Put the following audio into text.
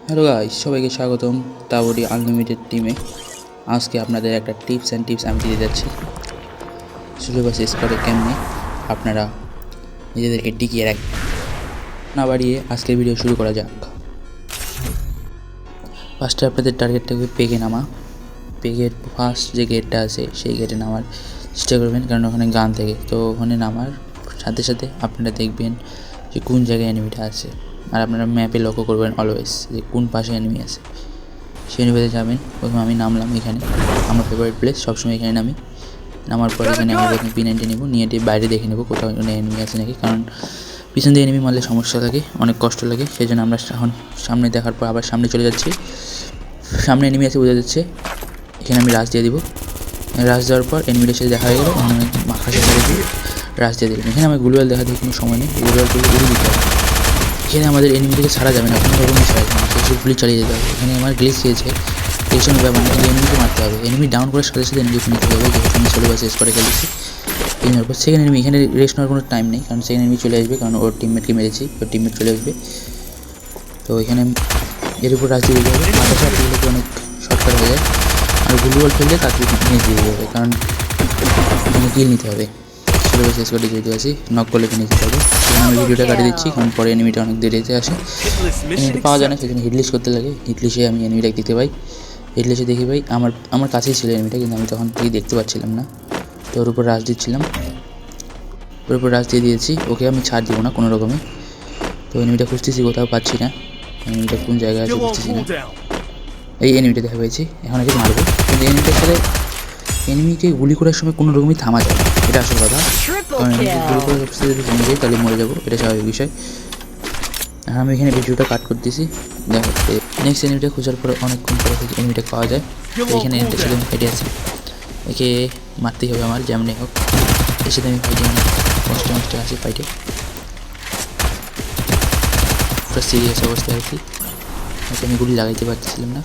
Hello guys, সবাইকে স্বাগতম তাবড়ি unlimited টিমে। আজকে আপনাদের একটা টিপস আমি দিতে যাচ্ছি। সিলেবাস স্কোরে কেমনে আপনারা নিজেদেরকে টিকিয়ে রাখবেন। না বাড়িয়ে আজকের ভিডিও শুরু করা যাক। ফার্স্টে আপনাদের টার্গেট থাকবে পেগে নামা। পেগের ফার্স্ট যে গেটটা আছে সেই গেটে নামার চেষ্টা করবেন, কারণ ওখানে গান থাকে। তো ওখানে নামার সাথে সাথে আপনারা দেখবেন যে কোন জায়গায় এনিমিটা আছে, আর আপনারা ম্যাপে লক্ষ্য করবেন অলওয়েজ যে কোন পাশে এনিমি আছে। সেই অনুযায়ী যাবেন। প্রথমে আমি নামলাম এখানে, আমার ফেভারিট প্লেস, সবসময় এখানে নামি। নামার পর এখানে আমি প্রথমে P90 নেবো, নিয়ে বাইরে দেখে নেবো কোথাও এনিমি আছে নাকি, কারণ পিছন দিয়ে এনিমি মারলে সমস্যা থাকে, অনেক কষ্ট লাগে। সেই জন্য আমরা এখন সামনে দেখার পর আবার সামনে চলে যাচ্ছি। সামনে এনিমি আছে বোঝা যাচ্ছে, এখানে আমি রাশ দিয়ে দিব। রাশ দেওয়ার পর এনিমিটার সাথে দেখা হয়ে গেলো, আমি মাখাসে করে দিয়ে রাশ দিয়ে দিলাম। এখানে আমার গ্লুয়াল দেখা দিয়ে কোনো সময় নেই, গ্লুয়াল করে উড়ে দিতে হবে। এখানে আমাদের এনিমিটাকে ছাড়া যাবে না, কোনো রকমই ছাড়া যাবে না, সেই গুলি চালিয়ে যেতে হবে। এখানে আমার গ্লিচ খেয়েছে, এই সময় ব্যাপার না, এনিমিকে মারতে হবে। এনিমি ডাউন করার সাথে সাথে এনিমিকে নিতে হবে, যেহেতু আমি সিলেবাস শেষ করে খেলেছি। এই নেওয়ার পর সেকেন্ড এনিমি, এখানে রেস্ট নেওয়ার কোনো টাইম নেই, কারণ সেকেন্ড এনিমি চলে আসবে, কারণ ওর টিমমেটকে মেরেছি, ওর টিমমেট চলে আসবে। তো এখানে এর উপর রাজ দিয়ে দিতে হবে। মাথাটা দিলে অনেক শর্টকাট হয়ে যায়, আর গুলুবল ফেললে তাকে নিয়ে দিয়ে দিতে হবে, কারণ এখানে কিল নিতে হবে। সিলেবাস শেষ করে যেহেতু আছি, নক করলে কিনে দিতে হবে। সেখানে আমি ভিডিওটা কাটিয়ে দিচ্ছি, কারণ পরে এনিমিটা অনেক দেরিতে আসে, এনিমিটা পাওয়া যায় না, সেখানে হিটলিশ করতে লাগে। হিটলিশে আমি এনিমিটাকে দিতে পাই, হিটলিশে দেখি ভাই আমার কাছেই ছিল এনিমিটা, কিন্তু আমি তখন থেকে দেখতে পাচ্ছিলাম না। তো ওর উপর রাশ দিচ্ছিলাম, ওর উপর রাশ দিয়ে দিয়েছি। ওকে আমি ছাড় দিব না কোনো রকমে। তো এনিমিটা খুঁজতেছি, কোথাও পাচ্ছি না। এনিমিটা কোন জায়গায় আছে বুঝতেছি না। এই এনিমিটা দেখা পেয়েছি, এখন একে মারবো। কিন্তু এনিমিটার সাথে এনিমিকে গুলি করার সময় কোনো রকমই থামা যায় না, এটা আসল কথা। কারণ এনিমিকে গুলি করার অবস্থা যদি থেমে যায় তাহলে মরে যাবো, এটা স্বাভাবিক বিষয়। আর আমি এখানে ভিডিওটা কাট করতেছি। দেখো নেক্সট এনিমিটা খোঁজার পরে অনেকক্ষণ পরে এনিমিটা পাওয়া যায়। তো এখানে এনিমিটার সাথে আমি ফাইটে আছি, একে মারতেই হবে আমার যেমনি হোক। এর সাথে আমি ফাইটে অনেক কষ্টে আছি ফাইটে, পুরো সিরিয়াস অবস্থায় আছি। আমি গুলি লাগাইতে পারছিলাম না।